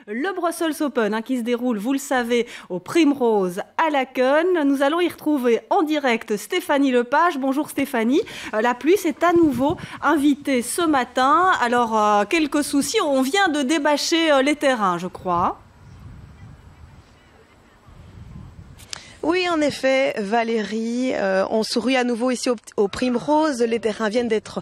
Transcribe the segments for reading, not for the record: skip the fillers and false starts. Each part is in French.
Le Brussels Open qui se déroule, vous le savez, au Primrose à Laken. Nous allons y retrouver en direct Stéphanie Lepage. Bonjour Stéphanie. La pluie s'est à nouveau invitée ce matin. Alors, quelques soucis. On vient de débâcher les terrains, je crois. Oui, en effet, Valérie, on sourit à nouveau ici au Primrose. Les terrains viennent d'être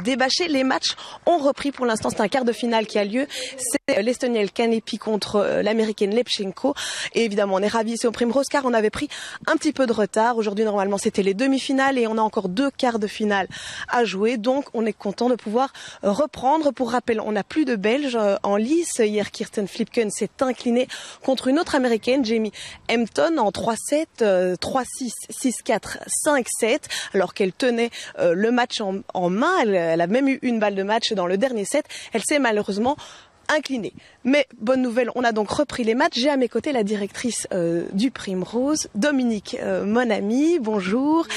débâchés. Les matchs ont repris pour l'instant. C'est un quart de finale qui a lieu. C'est l'Estonienne Kanepi contre l'Américaine Lepchenko. Et évidemment, on est ravis ici au Primrose car on avait pris un petit peu de retard. Aujourd'hui, normalement, c'était les demi-finales et on a encore 2 quarts de finale à jouer. Donc, on est content de pouvoir reprendre. Pour rappel, on n'a plus de Belges en lice. Hier, Kirsten Flipken s'est inclinée contre une autre Américaine, Jamie Hampton, en 3-7. 3-6, 6-4, 5-7, alors qu'elle tenait le match en main. Elle a même eu une balle de match dans le dernier set. Elle s'est malheureusement inclinée. Mais bonne nouvelle, on a donc repris les matchs. J'ai à mes côtés la directrice du Primrose, Dominique, mon amie. Bonjour.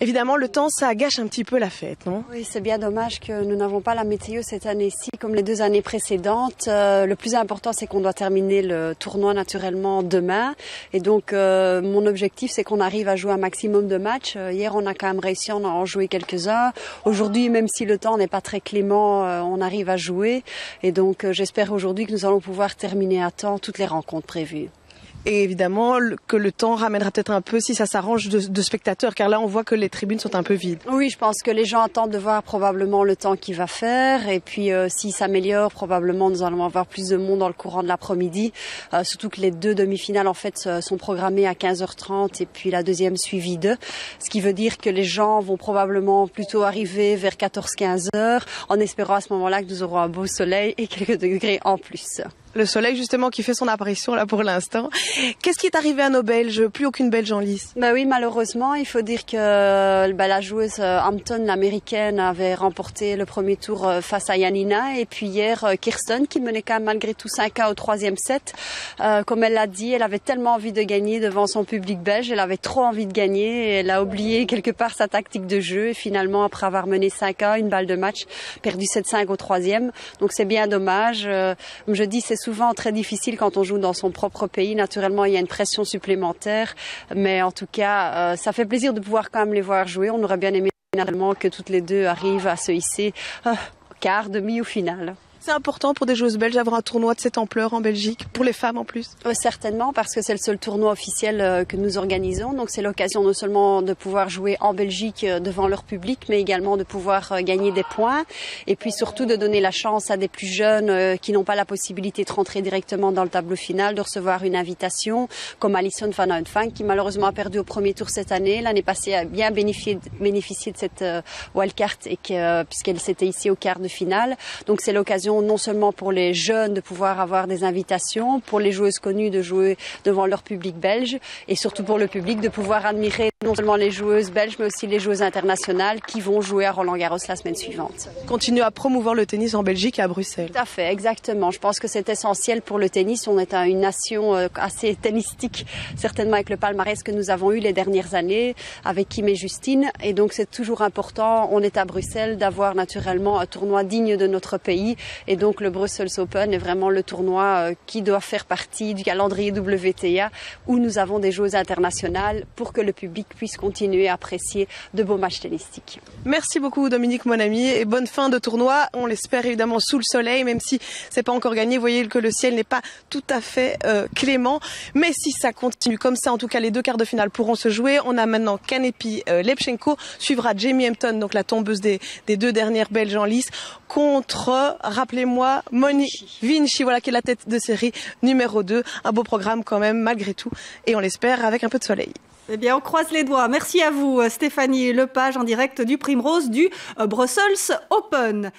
Évidemment, le temps, ça gâche un petit peu la fête, non? Oui, c'est bien dommage que nous n'avons pas la météo cette année-ci comme les 2 années précédentes. Le plus important, c'est qu'on doit terminer le tournoi naturellement demain. Et donc, mon objectif, c'est qu'on arrive à jouer un maximum de matchs. Hier, on a quand même réussi à en jouer quelques-uns. Aujourd'hui, même si le temps n'est pas très clément, on arrive à jouer. Et donc, j'espère aujourd'hui que nous allons pouvoir terminer à temps toutes les rencontres prévues. Et évidemment que le temps ramènera peut-être un peu, si ça s'arrange, de spectateurs, car là on voit que les tribunes sont un peu vides. Oui, je pense que les gens attendent de voir probablement le temps qu'il va faire, et puis s'il s'améliore, probablement nous allons avoir plus de monde dans le courant de l'après-midi, surtout que les 2 demi-finales en fait sont programmées à 15h30 et puis la deuxième suivie de, ce qui veut dire que les gens vont probablement plutôt arriver vers 14-15h, en espérant à ce moment-là que nous aurons un beau soleil et quelques degrés en plus. Le soleil justement qui fait son apparition là pour l'instant. Qu'est-ce qui est arrivé à nos Belges? Plus aucune Belge en lice. Ben oui, malheureusement, il faut dire que la joueuse Hampton, l'américaine, avait remporté le premier tour face à Janina. Et puis hier, Kirsten, qui menait quand même malgré tout 5-1 au 3e set. Comme elle l'a dit, elle avait tellement envie de gagner devant son public belge. Elle avait trop envie de gagner. Et elle a oublié quelque part sa tactique de jeu. Et finalement, après avoir mené 5-1, une balle de match, perdu 7-5 au 3e. Donc c'est bien dommage. Comme je dis, c'est souvent très difficile quand on joue dans son propre pays. Naturellement, il y a une pression supplémentaire, mais en tout cas, ça fait plaisir de pouvoir quand même les voir jouer. On aurait bien aimé naturellement que toutes les deux arrivent à se hisser quart, demi ou finale. C'est important pour des joueuses belges d'avoir un tournoi de cette ampleur en Belgique, pour les femmes en plus? Certainement, parce que c'est le seul tournoi officiel que nous organisons. Donc c'est l'occasion non seulement de pouvoir jouer en Belgique devant leur public, mais également de pouvoir gagner des points. Et puis surtout de donner la chance à des plus jeunes qui n'ont pas la possibilité de rentrer directement dans le tableau final, de recevoir une invitation, comme Alison Van Uytvanck, qui malheureusement a perdu au premier tour cette année. L'année passée a bien bénéficié de cette wildcard puisqu'elle s'était ici au quart de finale. Donc c'est l'occasion non seulement pour les jeunes de pouvoir avoir des invitations, pour les joueuses connues de jouer devant leur public belge et surtout pour le public de pouvoir admirer non seulement les joueuses belges mais aussi les joueuses internationales qui vont jouer à Roland-Garros la semaine suivante. Continuer à promouvoir le tennis en Belgique et à Bruxelles. Tout à fait, exactement. Je pense que c'est essentiel pour le tennis. On est une nation assez tennistique, certainement avec le palmarès que nous avons eu les dernières années avec Kim et Justine. Et donc c'est toujours important, on est à Bruxelles, d'avoir naturellement un tournoi digne de notre pays. Et donc le Brussels Open est vraiment le tournoi qui doit faire partie du calendrier WTA où nous avons des joueuses internationales pour que le public puisse continuer à apprécier de beaux matchs tennistiques. Merci beaucoup Dominique mon ami et bonne fin de tournoi. On l'espère évidemment sous le soleil, même si c'est pas encore gagné. Vous voyez que le ciel n'est pas tout à fait clément. Mais si ça continue comme ça, en tout cas les 2 quarts de finale pourront se jouer. On a maintenant Kanepi Lepchenko, suivra Jamie Hampton, donc la tombeuse des 2 dernières Belges en lice, contre, rappelez-moi, Moni Vinci, voilà, qui est la tête de série numéro 2. Un beau programme quand même, malgré tout. Et on l'espère avec un peu de soleil. Eh bien, on croise les doigts. Merci à vous, Stéphanie Lepage, en direct du Primrose du Brussels Open.